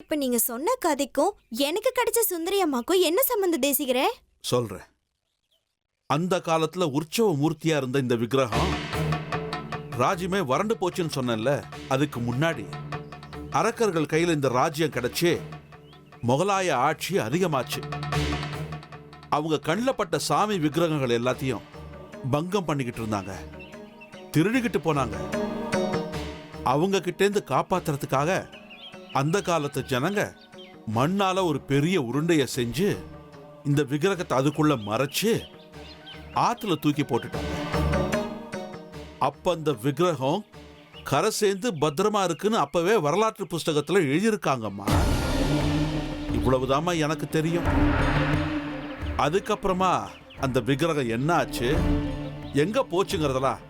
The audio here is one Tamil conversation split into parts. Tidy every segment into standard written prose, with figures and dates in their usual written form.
இப்ப நீங்க சொன்ன கதைக்கும் எனக்கு கிடைச்ச சுந்தரி அம்மாக்கும் என்ன சம்பந்தம் தேசிகரே? சொல்றேன். அந்த காலத்துல உற்சவ மூர்த்தியா இருந்த இந்த விக்கிரகம் ராஜ்யமே வறண்டு போச்சுன்னு சொன்னேன்ல, அதுக்கு முன்னாடி அரக்கர்கள் கையில இந்த ராஜ்யம் கிடைச்சு முகலாய ஆட்சி அதிகமாச்சு. அவங்க கண்ணில் பட்ட சாமி விக்கிரகங்கள் எல்லாத்தையும் பங்கம் பண்ணிக்கிட்டு இருந்தாங்க, திருடிக்கிட்டு போனாங்க. அவங்க கிட்டேந்து காப்பாத்துறதுக்காக அந்த காலத்து ஜனங்க மண்ணால ஒரு பெரிய உருண்டைய செஞ்சு இந்த விக்கிரகத்தை அதுக்குள்ள மறைச்சு ஆத்துல தூக்கி போட்டுட்டாங்க. அப்ப அந்த விக்கிரகம் கரை சேர்ந்து பத்திரமா இருக்குன்னு அப்பவே வரலாற்று புஸ்தகத்துல எழுதியிருக்காங்கம்மா. இவ்வளவுதாம்மா எனக்கு தெரியும். அதுக்கப்புறமா அந்த விக்கிரகம் என்ன ஆச்சு, எங்க போச்சுங்கிறதெல்லாம்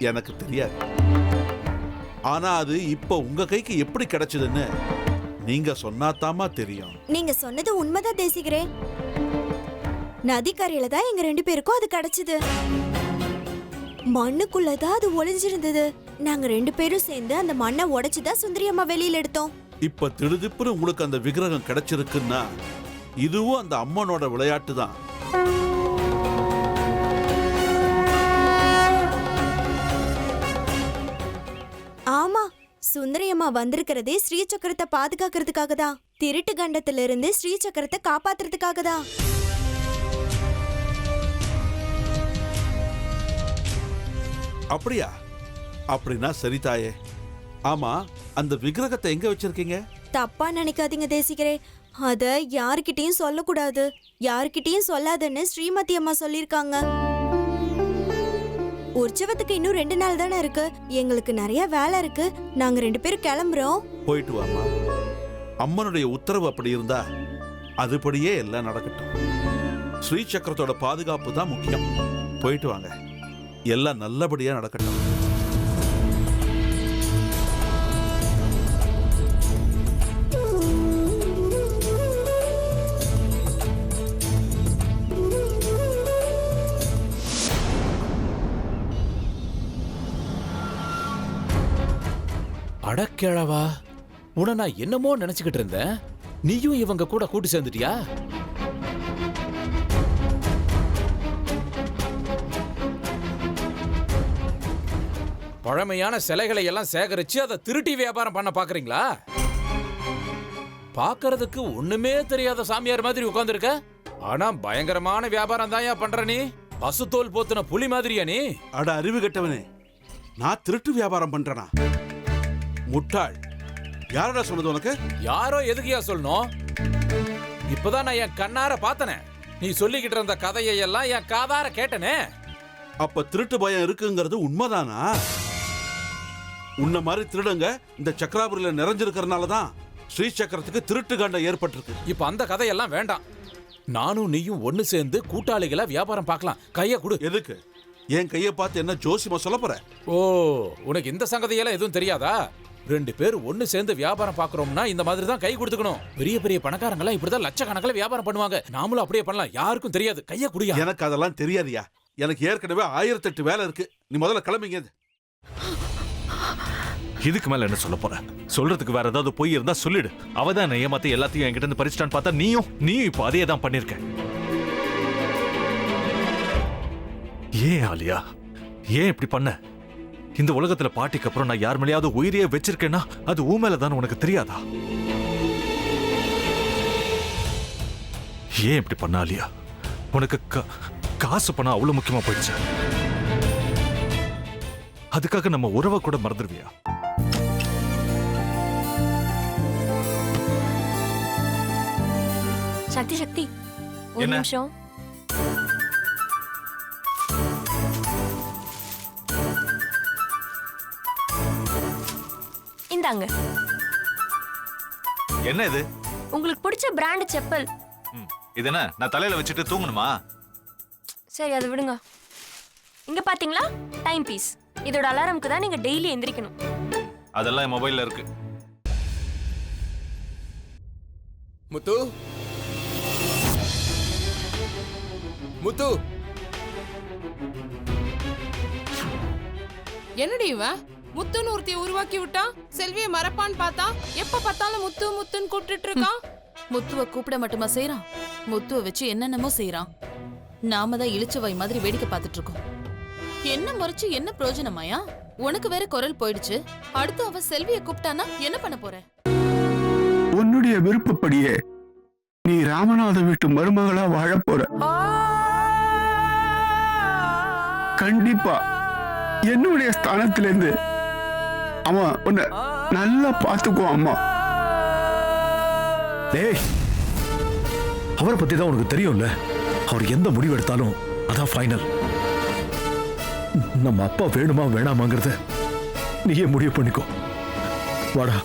எனக்கு தெரியாது. ஆனா அது இப்ப உங்க கைக்கு எப்படி கிடைச்சதுன்னு நீங்க சொன்னாதாமா தெரியும். நீங்க சொன்னது உண்மைதான் தேசிகரே. நதிக்கரையில தான் எங்க 2 பேருக்கும் அது கிடைச்சது. மண்ணுக்குள்ளதான் அது ஒளிஞ்சிருந்தது. நாங்க 2 பேரும் சேர்ந்து அந்த மண்ணை உடைச்சுதான் சுந்தரி அம்மா வெளியில எடுத்தோம். இப்ப திடுதிப்புன்னு உங்களுக்கு அந்த விக்கிரகம் கிடைச்சிருக்குன்னா இதுவும் அந்த அம்மனோட விளையாட்டு தான். ஆமா, சுந்தரி அம்மா வந்திருக்கிறதே ஸ்ரீ சக்கரத்தை பாதுகாக்கிறதுக்காக தான். திருட்டு கண்டத்துல இருந்து ஸ்ரீ சக்கரத்தை காப்பாத்துறதுக்காக தான். அப்படியா? அப்படின்னா சரி தாயே. ஆமா, அந்த விக்கிரகத்தை எங்க வச்சிருக்கீங்க? தப்பா நினைக்காதீங்க தேசிகரே, அத யாருக்கிட்டையும் சொல்லக்கூடாது. யாருக்கிட்டையும் சொல்லாதுன்னு ஸ்ரீமதி அம்மா சொல்லிருக்காங்க. உற்சவத்துக்கு இன்னும் 2 நாள் தானே இருக்கு. எங்களுக்கு நிறைய வேலை இருக்கு. நாங்க 2 பேரும் கிளம்புறோம். போயிட்டு வாமா. அம்மனுடைய உத்தரவு அப்படி இருந்தா அதுபடியே எல்லாம் நடக்கட்டும். ஸ்ரீ சக்கரத்தோட பாதுகாப்பு தான் முக்கியம். போயிட்டு வாங்க, எல்லாம் நல்லபடியா நடக்கட்டும். அடக்கிழவா, உன நான் என்னமோ நினைச்சுக்கிட்டு இருந்தேன். நீயும் இவங்க கூட கூட்டு சேர்ந்துட்டியா? பழமையான சிலைகளை எல்லாம் சேகரிச்சு அதை திருட்டி வியாபாரம் பண்ண பாக்குறீங்களா? பாக்குறதுக்கு ஒண்ணுமே தெரியாத சாமியார் மாதிரி உட்கார்ந்துருக்க. ஆனா பயங்கரமான வியாபாரம் தான் பண்ற நீ. பசுத்தோல் போத்துன புலி மாதிரியா நீ? அட அறிவு கெட்டவனே, நான் திருட்டு வியாபாரம் பண்றேனா? முட்டாள், யாரோட சொன்னது உனக்கு? யாரோ எதுக்கியா சொல்லணும்? இப்பதான் நான் என் கண்ணார பார்த்தனே. நீ சொல்லிக்கிட்டு இருந்த கதையை எல்லாம் என் காதார கேட்டனே. அப்ப திருட்டு பயம் இருக்குங்கிறது உண்மைதானா? உன்ன மாதிரி திருடுங்க இந்த சக்கராபுரியில நிறைஞ்சிருக்கிறதுனாலதான் ஸ்ரீ சக்கரத்துக்கு திருட்டு கண்டம் ஏற்பட்டிருக்கு. இப்ப அந்த கதையெல்லாம் வேண்டாம். நானும் நீயும் ஒண்ணு சேர்ந்து கூட்டாளிகளா வியாபாரம் பார்க்கலாம். கைய கொடு. எதுக்கு? என் கையை பார்த்து என்ன ஜோசியமா சொல்ல போற? ஓ, உனக்கு இந்த சங்கதியெல்லாம் எதுவும் தெரியாதா? 2 பேர் ஒண்ணு சேர்ந்து வியாபாரம் பாக்குறோம்னா இந்த மாதிரி தான் கை கொடுத்துக்கணும். பெரிய பெரிய பணக்காரங்க எல்லாம் இப்படிதான் லட்சக்கணக்கில் வியாபாரம் பண்ணுவாங்க. நாமளும் அப்படியே பண்ணலாம். யாருக்கும் தெரியாது. கைய குடியா. எனக்கு அதெல்லாம் தெரியாதியா. எனக்கு ஏற்கனவே 1008 வேலை இருக்கு. நீ முதல்ல கிளம்பிங்க. இதுக்கு மேல என்ன சொல்ல போற? சொல்றதுக்கு வேற ஏதாவது போய் இருந்தா சொல்லிடு. அவதான் ஏமாத்தி எல்லாத்தையும் என்கிட்ட இருந்து பறிச்சிட்டான்னு பார்த்தா நீயும் இப்ப அதே தான் பண்ணிருக்க. ஏன் ஆலியா, ஏன் இப்படி பண்ண? இந்த உலகத்துல பாட்டிக்கு அப்புறம் நான் யார் மேலேயாவது உயிரையே வச்சிருக்கேன்னா அது ஊ மேலதான் உனக்கு தெரியாதா? ஏன் இப்படி பண்ண ஆலியா? உனக்கு காசு பணம் அவ்வளவு முக்கியமா போயிடுச்சு. அதுக்காக நம்ம உறவை கூட மறந்துடுவியா? சக்தி சக்தி, ஒரு நிமிஷம். இந்தாங்க. என்ன இது? உங்களுக்கு பிடிச்ச பிராண்ட் செப்பல். இது என்ன நான் தலையில வச்சுட்டு தூங்கணுமா? சரி, அதை விடுங்க. இங்க பாத்தீங்களா, டைம் பீஸ். இதோட அலாரம்க்கு தான் நீங்க டெய்லி எந்திரிக்கணும். அதெல்லாம் என் மொபைல்ல இருக்கு. முத்து, முத்து, என்னடி இவன் முத்துன்னு ஒருத்திய உருவாக்கி விட்டா செல்விய மறப்பான்னு பார்த்தா எப்ப பார்த்தாலும் முத்து முத்துன்னு கூப்பிட்டுட்டு இருக்கான். முத்துவ கூப்பிட மட்டுமா செய்யறான், முத்துவ வச்சு என்னென்னமோ செய்யறான். நாம தான் இளிச்சவாய் மாதிரி வேடிக்கை பார்த்துட்டு இருக்கோம். என்ன முறைச்சு என்ன பிரயோஜனமாயா? உனக்கு வேற குரல் போயிடுச்சு. அடுத்து அவ செல்விய கூப்பிட்டானா என்ன பண்ண போற? உன்னுடைய விருப்பப்படியே நீ ராமநாத வீட்டு மருமகளா வாழ போற. கண்டிப்பா என்னுடைய ஸ்தானத்திலிருந்து அவன் உன்னை நல்லா பார்த்துக்குவான் அம்மா. டேய், அவரை பத்தி தான் உனக்கு தெரியும்ல. அவர் எந்த முடிவு எடுத்தாலும் அதான் ஃபைனல். நம்ம அப்பா வேணுமா வேணாமாங்கிறத நீயே முடிவு பண்ணிக்கோ. வாடா.